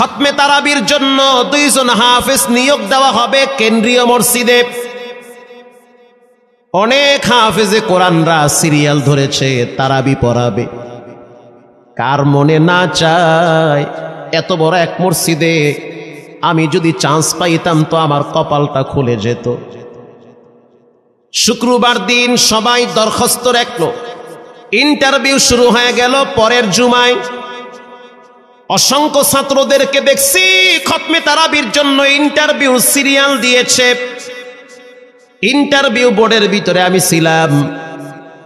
খতমে তারাবির জন্য 2 জন হাফেজ নিয়োগ দেওয়া হবে কেন্দ্রীয় মসজিদে। অনেক হাফেজে কোরআনরা সিরিয়াল ধরেছে তারাবি পড়াবে। কার মনে না চায় এত বড় এক মসজিদে আমি যদি চান্স পাইতাম তো আমার কপালটা খুলে যেত। শুক্রবার দিন সবাই দরখাস্ত রাখলো, ইন্টারভিউ শুরু হয়ে গেল। পরের জুমায় অসংখ্য ছাত্রদেরকে দেখছি খতমে তারাবির জন্য ইন্টারভিউ সিরিয়াল দিয়েছে। ইন্টারভিউ বোর্ডের ভিতরে আমি ছিলাম।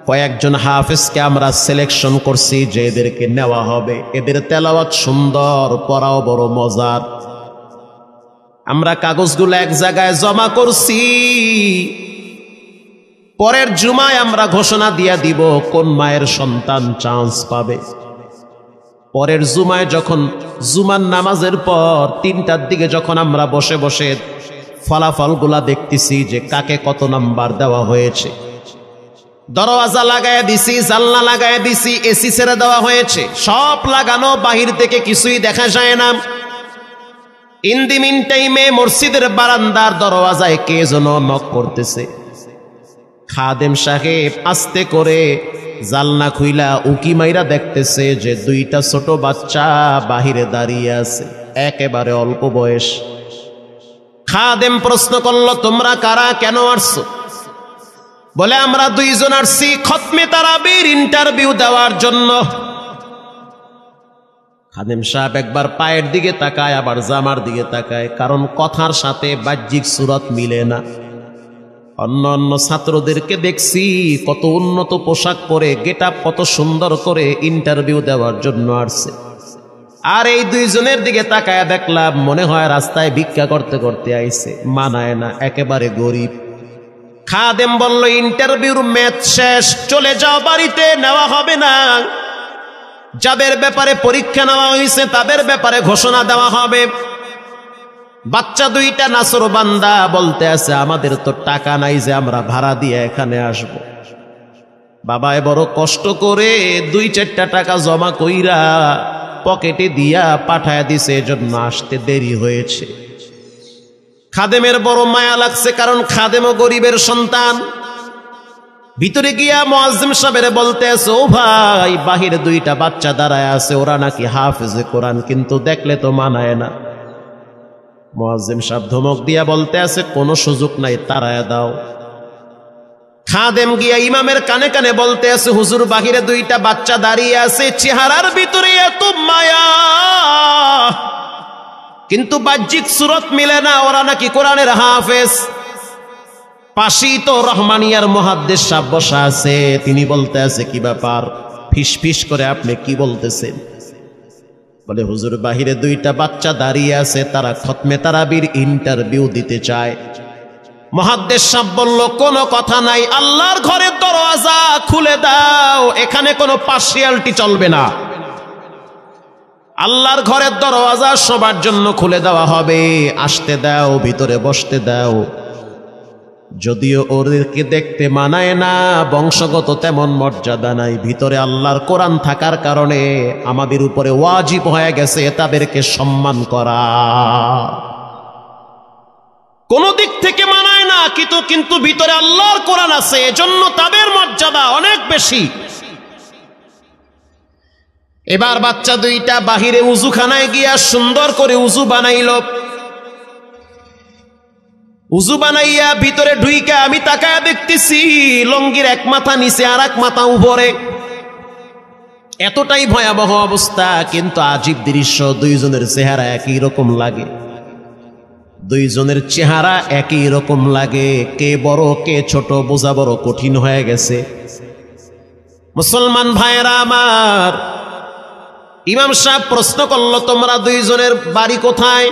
কয়েকজন হাফেজকে আমরা সিলেকশন করছি যে এদেরকে নেওয়া হবে। এদের তেলাওয়াত সুন্দর, পড়াও বড় মজার। আমরা কাগজগুলো এক জায়গায় জমা করছি। পরের জুমায় আমরা ঘোষণা দিয়ে দিব কোন মায়ের সন্তান চান্স পাবে। পরের জুমায় যখন জুমার নামাজের পর 3টার দিকে যখন আমরা বসে বসে ফলাফলগুলা দেখতেছি যে কাকে কত নাম্বার দেওয়া হয়েছে, দরওয়াজা লাগায় দিছি, জানলা লাগায় দিছি, এসি ছেড়ে দেওয়া হয়েছে, সব লাগানো, বাহির থেকে কিছুই দেখা যায় না। ইন দি মিন টাইমে মসজিদের বারান্দার দরওয়াজায় কে যেন নক করতেছে। খাদেম সাহেব আস্তে করে জালনা খুইলা উকি মাইরা দেখতেছে যে 2টা ছোট বাচ্চা বাহিরে দাঁড়িয়ে আছে, একেবারে অল্প বয়স। খাদেম প্রশ্ন করলো, তোমরা কারা, কেন আসছো? বলে, আমরা 2 জন আসছি খতমে তারাবির ইন্টারভিউ দেওয়ার জন্য। খাদেম সাহেব একবার পায়ের দিকে তাকায়, আবার জামার দিকে তাকায়, কারণ কথার সাথে বাহ্যিক সুরত মিলে না। অন্য অন্য ছাত্রদেরকে দেখছি কত উন্নত পোশাক পরে, গেটআপ কত সুন্দর করে ইন্টারভিউ দেওয়ার জন্য আসছে। আর এই 2 জনের দিকে তাকায় দেখলাম মনে হয় রাস্তায় ভিক্ষা করতে করতে আইছে, মানায় না, একেবারে গরিব। খাদেম বলল, ইন্টারভিউর ম্যাচ শেষ, চলে যাও বাড়িতে, নেওয়া হবে না। যাদের ব্যাপারে পরীক্ষা নেওয়া হয়েছে তাদের ব্যাপারে ঘোষণা দেওয়া হবে। বাচ্চা 2টা নাসরবান্দা বলতে আছে, আমাদের তো টাকা নাই যে আমরা ভাড়া দিয়ে এখানে আসব। বাবায় বড় কষ্ট করে 2-4টা টাকা জমা কইরা পকেটে দিয়া পাঠায় দিছে, এজন্য আসতে দেরি হয়েছে। খাদেমের বড় মায়া লাগছে, কারণ খাদেমও গরিবের সন্তান। ভিতরে গিয়া মুয়াজ্জিম সাহেবের বলতে আছে, ও ভাই, বাহিরে 2টা বাচ্চা দাঁড়ায় আছে, ওরা নাকি হাফেজে কোরআন, কিন্তু দেখলে তো মানায় না। মুয়াজ্জিম সাহেব ধমক দিয়া বলতে আছে, কোনো সুযোগ নাই, তাড়ায়া দাও। খাদেম গিয়া ইমামের কানে কানে বলতে আছে, হুজুর, বাহিরে 2টা বাচ্চা দাঁড়িয়ে আছে, চেহারার ভিতরে এত মায়া, কিন্তু বাহ্যিক সুরত মিলে না, ওরা নাকি কোরআনের হাফেজ। পাশেই তো রহমানিয়ার মুহাদ্দিস সাহেব বসা আছে, তিনি বলতে আছে, কি ব্যাপার, ফিস ফিস করে আপনি কি বলতেছেন? বলে, হুজুর, বাহিরে 2টা বাচ্চা দাঁড়িয়ে আছে, তারা খতমে তারাবির ইন্টারভিউ দিতে চায়। মুহাদ্দিস সাহেব বলল, কোনো কথা নাই, আল্লাহর ঘরের দরওয়াজা খুলে দাও, এখানে কোনো পার্সিয়ালিটি চলবে না। আল্লাহর ঘরের দরওয়াজা সবার জন্য খুলে দেওয়া হবে, আসতে দাও, ভিতরে বসতে দাও। যদিও ওদেরকে দেখতে মানায় না, বংশগত তেমন মর্যাদা নাই, ভিতরে আল্লাহর কোরআন থাকার কারণে আমাদের উপরে ওয়াজিব হয়ে গেছে তাদেরকে সম্মান করা। কোন দিক থেকে মানায় না, কিন্তু ভিতরে আল্লাহর কোরআন আছে, এজন্য তাদের মর্যাদা অনেক বেশি। এবার বাচ্চা 2টা বাহিরে উজুখানায় গিয়া সুন্দর করে উজু বানাইল। উজু বানাইয়া ভিতরে ঢুইকা আমি তাকায়া দেখতেছি লঙ্গির এক মাথা নিচে আর এক মাথা উপরে, এতটাই ভয়াবহ অবস্থা। কিন্তু আজীব দৃশ্য, 2 জনের চেহারা একই রকম লাগে। 2 জনের চেহারা একই রকম লাগে, কে বড় কে ছোট বোঝা বড় কঠিন হয়ে গেছে। মুসলমান ভাইয়েরা আমার, ইমাম সাহেব প্রশ্ন করলো, তোমরা 2 জনের বাড়ি কোথায়?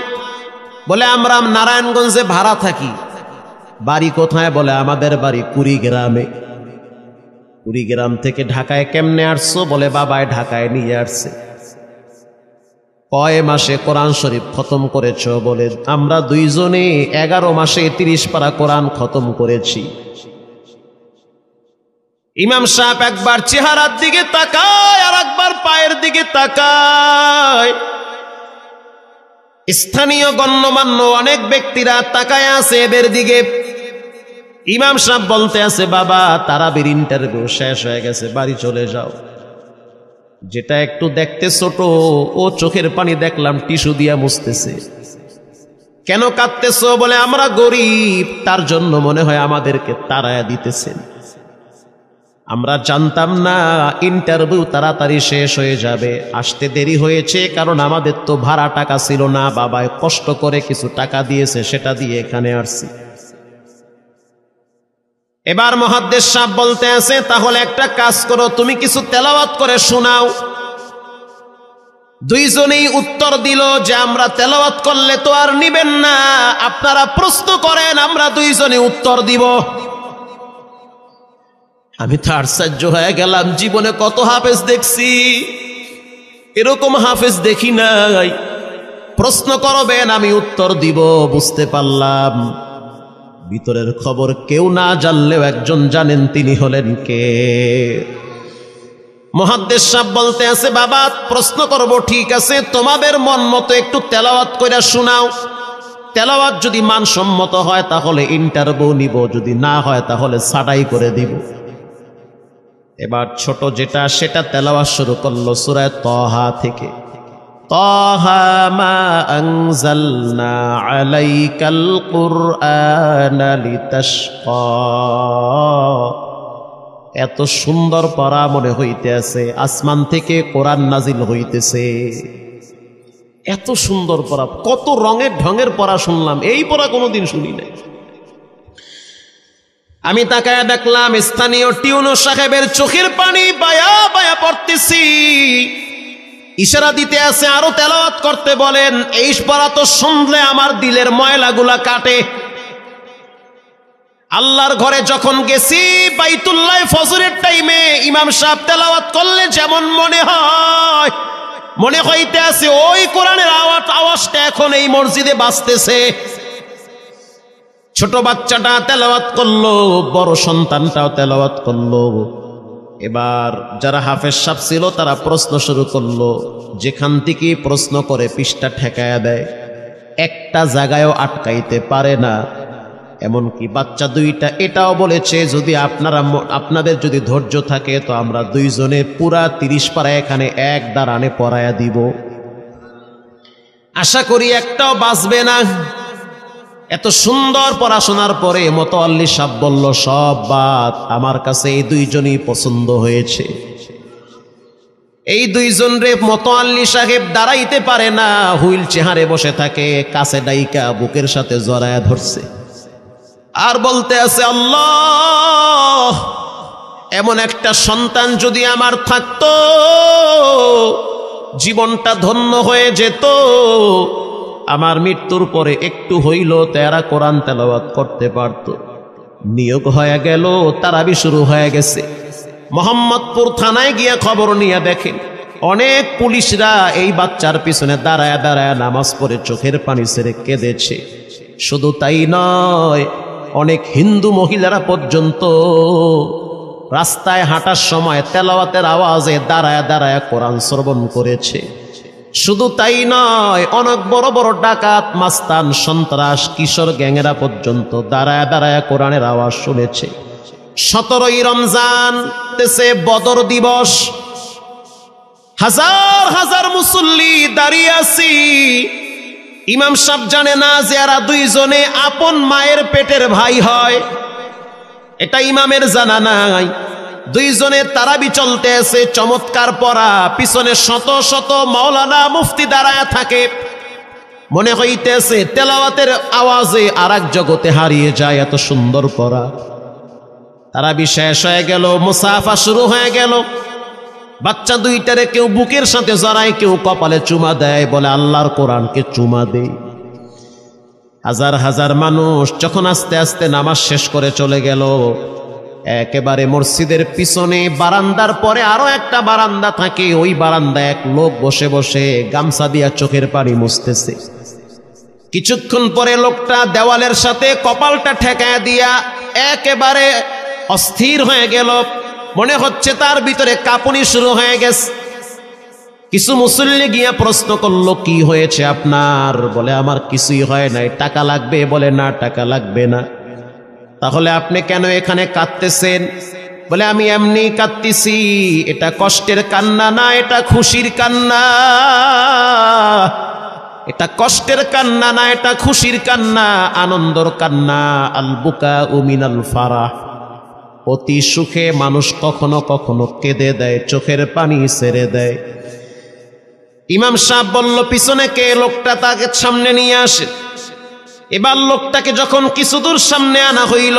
বলে, আমরা নারায়ণগঞ্জে ভাড়া থাকি। বাড়ি কোথায়? বলে, আমাদের বাড়ি কুড়িগ্রামে। কুড়িগ্রাম থেকে ঢাকায় কেমনে আসছো? বলে, বাবায় ঢাকায় নিয়ে আসছে। কয় মাসে কোরআন শরীফ খতম করেছ? বলে, আমরা 2 জনে 11 মাসে 30 পারা কোরআন খতম করেছি। ইমাম সাহেব একবার চেহারার দিকে তাকায় আর একবার পায়ের দিকে তাকায়। স্থানীয় গণ্যমান্য অনেক ব্যক্তিরা তাকায় আছে এদের দিকে। ইমাম সাহেব বলতে আছে, বাবা তারাবির ইন্টারভিউ শেষ হয়ে গেছে, বাড়ি চলে যাও। যেটা একটু দেখতে ছোট, ও চোখের পানি দেখলাম টিস্যু দিয়া মুছতেছে। কেন কাঁদতেছো? বলে আমরা গরিব, তার জন্য মনে হয় আমাদেরকে তাড়ায়া দিতেছেন। আমরা জানতাম না ইন্টারভিউ তাড়াতাড়ি শেষ হয়ে যাবে, আসতে দেরি হয়েছে কারণ আমাদের তো ভাড়া টাকা ছিল না, বাবায় কষ্ট করে কিছু টাকা দিয়েছে, সেটা দিয়ে এখানে আসছি। এবার মুহাদ্দিস সাহেব বলতে আছে, তাহলে একটা কাজ করো, তুমি কিছু তেলাওয়াত করে শোনাও। দুইজনেই উত্তর দিল যে আমরা তেলাওয়াত করলে তো আর নিবেন না, আপনারা প্রশ্ন করেন, আমরা দুইজনে উত্তর দিব। আমি তো আশ্চর্য হয়ে গেলাম, জীবনে কত হাফেজ দেখছি, এরকম হাফেজ দেখি নাই। প্রশ্ন করবেন, আমি উত্তর দিব। বুঝতে পারলাম ভিতরের খবর কেউ না জানলেও একজন জানেন, তিনি হলেন কে? মুহাদ্দিস সাহেব বলতে আছে, বাবা প্রশ্ন করব ঠিক আছে, তোমাদের মন মতো একটু তেলাওয়াত কইরা শোনাও। তেলাওয়াত যদি মানসম্মত হয় তাহলে ইন্টারভিউ নিব, যদি না হয় তাহলে ছাঁটাই করে দিব। এবার ছোট যেটা সেটা তেলাওয়াত শুরু করলো সূরা তাহা থেকে। তাহা মা আনজালনা আলাইকাল কুরআনা লিতাশকা। এত সুন্দর পড়া মনে হইতে আছে, আসমান থেকে কোরআন নাজিল হইতেছে। এত সুন্দর পড়া, কত রঙের ঢঙের পড়া শুনলাম, এই পড়া কোনোদিন শুনি নাই। আমি তাকায় দেখলাম স্থানীয় টিউনো সাহেবের চোখের পানি বায়া বায়া পড়তেছি। ইশারা দিতে আছে আরো তেলাওয়াত করতে বলেন। এই পড়া তো শুনলে আমার দিলের ময়লাগুলা কাটে। আল্লাহর ঘরে যখন গেছি বাইতুল্লাহ ফজরের টাইমে ইমাম সাহেব তেলাওয়াত করলে যেমন মনে হয়, মনে হইতে আছে ওই কোরআনের আওয়াজটা এখন এই মসজিদে বাজতেছে। ছোট বাচ্চাটা তেলাওয়াত করলো, বড় সন্তানটাও তেলাওয়াত করলো। এবার যারা হাফেজ সাহেব ছিল তারা প্রশ্ন শুরু করলো। যেখান থেকে প্রশ্ন করে পৃষ্ঠা ঠেকায়া দেয়, একটা জায়গায়ও আটকাইতে পারে না। এমনকি বাচ্চা দুইটা এটাও বলেছে, যদি আপনাদের যদি ধৈর্য থাকে তো আমরা দুইজনে পুরা 30 পারা এখানে এক দাঁড়ানে পড়ায়া দিব। আশা করি একটাও বাঁচবে না। এত সুন্দর পড়াশোনার পরে মোতাওয়াল্লি সাহেব বলল, সব বাদ, আমার কাছে এই দুইজনই পছন্দ হয়েছে। এই দুইজন রে মোতাওয়াল্লি সাহেব দাঁড়াইতে পারে না, হুইল চেয়ারে বসে থাকে, কাছে ডাইকা বুকের সাথে জড়ায়া ধরছে আর বলতে আছে, আল্লাহ এমন একটা সন্তান যদি আমার থাকতো জীবনটা ধন্য হয়ে যেত। আমার মৃত্যুর পরে একটু হইল তেরা কোরআন তেলাওয়াত করতে পারত। নিয়োগ হয়ে গেল, তারাবি শুরু হয়ে গেছে। মোহাম্মদপুর থানায় গিয়ে খবর নিয়ে দেখেন অনেক পুলিশরা এই বাচ্চার পিছনে দাঁড়ায় দাঁড়ায় নামাজ পড়ে চোখের পানি ছেড়ে কেঁদেছে। শুধু তাই নয়, অনেক হিন্দু মহিলারা পর্যন্ত রাস্তায় হাঁটার সময় তেলাওয়াতের আওয়াজে দাঁড়ায় দাঁড়ায় কোরআন শ্রবণ করেছে। শুধু তাই নয়, অনেক বড় বড় ডাকাত, মাস্তান, সন্ত্রাস, কিশোর গ্যাংয়েরা পর্যন্ত দাঁড়ায় দাঁড়ায় কোরআনের আওয়াজ শুনেছে। 17ই রমজান তেছে বদর দিবস, হাজার হাজার মুসল্লি দাঁড়িয়ে আছি। ইমাম সাহেব জানে না যে এরা দুইজনে আপন মায়ের পেটের ভাই হয়, এটা ইমামের জানা নাই। দুইজনে তারাবি চলতে আছে, চমৎকার পড়া, পিছনে শত শত মাওলানা মুফতি দাঁড়ায় থাকে। মনে হইতেছে তেলাওয়াতের আওয়াজে আর এক জগতে হারিয়ে যায়, এত সুন্দর পড়া। তারাবি শেষ হয়ে গেল, মুসাফা শুরু হয়ে গেল। বাচ্চা দুইটারে কেউ বুকের সাথে জড়ায়, কেউ কপালে চুমা দেয়, বলে আল্লাহর কোরআনকে চুমা দেই। হাজার হাজার মানুষ যখন আস্তে আস্তে নামাজ শেষ করে চলে গেল, একেবারে মসজিদের পিছনে বারান্দার পরে আরো একটা বারান্দা থাকে, ওই বারান্দায় এক লোক বসে বসে গামছা দিয়া চোখের পানি মুছতেছে। কিছুক্ষণ পরে লোকটা দেওয়ালের সাথে কপালটা ঠেকায় দিয়া একেবারে অস্থির হয়ে গেল। মনে হচ্ছে তার ভিতরে কাঁপুনি শুরু হয়ে গেছে। কিছু মুসল্লি গিয়া প্রশ্ন করলো, কি হয়েছে আপনার? বলে আমার কিছুই হয় নাই। টাকা লাগবে? বলে না, টাকা লাগবে না। তাহলে আপনি কেন এখানে কাঁদতেছেন? বলে আমি এমনি কাঁদতেছি, এটা কষ্টের কান্না না, এটা খুশির কান্না। এটা কষ্টের কান্না না, এটা খুশির কান্না, আনন্দর কান্না। আল বুকা মিনাল ফারাহ। অতি সুখে মানুষ কখনো কখনো কেঁদে দেয়, চোখের পানি ছেড়ে দেয়। ইমাম সাহেব বলল, পিছনে কে? লোকটা তাকে সামনে নিয়ে আসে। এবার লোকটাকে যখন কিছু দূর সামনে আনা হইল,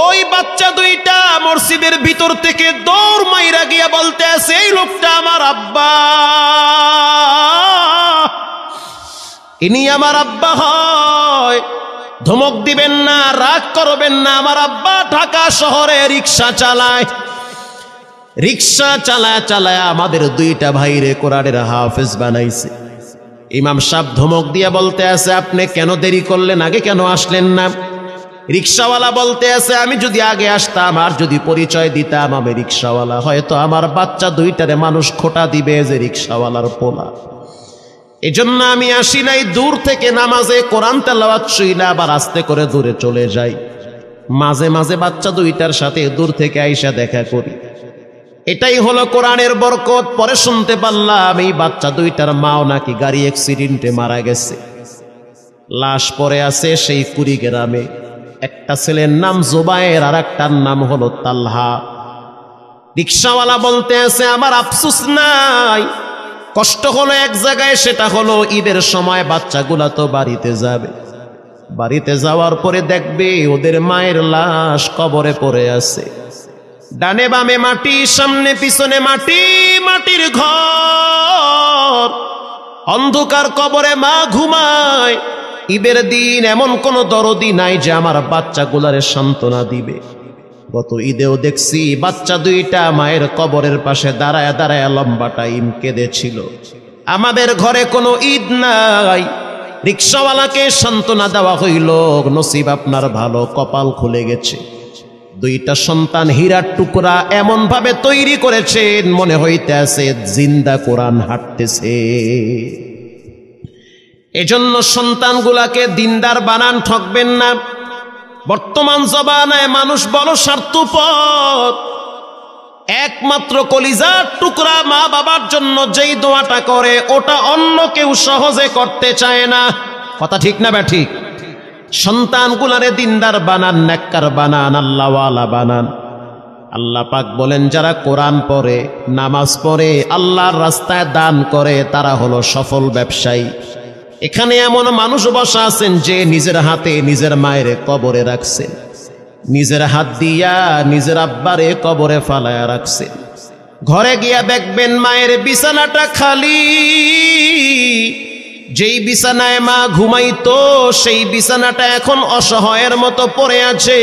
ওই বাচ্চা দুইটা মসজিদের ভিতর থেকে দৌড় মাইরা গিয়া বলতে আছে, এই লোকটা আমার আব্বা, ইনি আমার আব্বা হয়। ধমক দিবেন না, রাগ করবেন না। আমার আব্বা ঢাকা শহরে রিক্সা চালায়। রিক্সা চালায় চালায় আমাদের দুইটা ভাইরে কোরআনের হাফেজ বানাইছে। ইমাম সাহেব ধমক দিয়া বলতে আছে, আপনি কেন দেরি করলেন? আগে কেন আসলেন না? রিক্সাওয়ালা বলতে আছে, আমি যদি আগে আসতাম আর যদি পরিচয় দিতাম আমি রিক্সাওয়ালা, হয়তো আমার বাচ্চা দুইটারে মানুষ খোটা দিবে যে রিক্সাওয়ালার পোলা। এজন্য আমি আসি নাই। দূর থেকে নামাজে কোরআন তেলাওয়াত শুইনা আবার আস্তে করে দূরে চলে যাই। মাঝে মাঝে বাচ্চা দুইটার সাথে দূর থেকে আইসা দেখা করি। এটাই হলো কোরআনের বরকত। পরে শুনতে পারলাম এই বাচ্চা দুইটার মাও নাকি গাড়ি অ্যাক্সিডেন্টে মারা গেছে। লাশ পড়ে আছে সেই কুড়িগ্রামে। একটা ছেলের নাম জুবায়ের, আর একটার নাম হলো তালহা। রিক্সাওয়ালা বলতে আছে, আমার আফসোস নাই, কষ্ট হলো এক জায়গায়, সেটা হলো ঈদের সময় বাচ্চাগুলা তো বাড়িতে যাবে। বাড়িতে যাওয়ার পরে দেখবে ওদের মায়ের লাশ কবরে পড়ে আছে। ডানে বামে মাটি, সামনে পিছনে মাটি, মাটির ঘর, অন্ধকার কবরে মা ঘুমায়। ঈদের দিন এমন কোন দরদি নাই যে আমার বাচ্চাগুলারে সান্ত্বনা দিবে। গত ঈদেও দেখছি বাচ্চা দুইটা মায়ের কবরের পাশে দাঁড়ায় দাঁড়ায় লম্বা টাইম কেঁদেছিল। আমাদের ঘরে কোনো ঈদ নাই। রিক্সাওয়ালাকে সান্ত্বনা দেওয়া হইল, নসিব আপনার ভালো, কপাল খুলে গেছে। দুইটা সন্তান হীরার টুকরা এমন ভাবে তৈরি করেছেন, মনে হইতে আছে জিন্দা কোরআন হাঁটতেছে। এজন্য সন্তানগুলাকে দিনদার বানান, ঠকবেন না। বর্তমান জমানায় মানুষ বড় স্বার্থপর। একমাত্র কলিজার টুকরা মা বাবার জন্য যেই দোয়াটা করে, ওটা অন্য কেউ সহজে করতে চায় না। কথা ঠিক না ঠিক? সন্তানগুলারে দিনদার বানান, নেককার বানান, আল্লাহওয়ালা বানান। আল্লাহ পাক বলেন, যারা কোরআন পড়ে, নামাজ পড়ে, আল্লাহর রাস্তায় দান করে, তারা হলো সফল ব্যবসায়ী। এখানে এমন মানুষ বসা আছেন যে নিজের হাতে নিজের মায়ের কবরে রাখছেন, নিজের হাত দিয়া নিজের আব্বারে কবরে ফালায়া রাখছেন। ঘরে গিয়া দেখবেন মায়ের বিছানাটা খালি। যেই বিছানায় মা ঘুমাইতো সেই বিছানাটা এখন অসহায়ের মতো পড়ে আছে।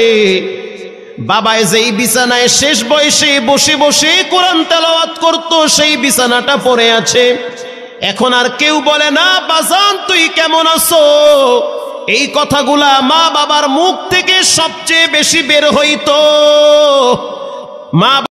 বাবায় যেই বিছানায় শেষ বয়সে বসে বসে কোরআন তেলাওয়াত করতো, সেই বিছানাটা পড়ে আছে। এখন আর কেউ বলে না, বাজান তুই কেমন আছো? এই কথাগুলা মা বাবার মুখ থেকে সবচেয়ে বেশি বের হইতো। মা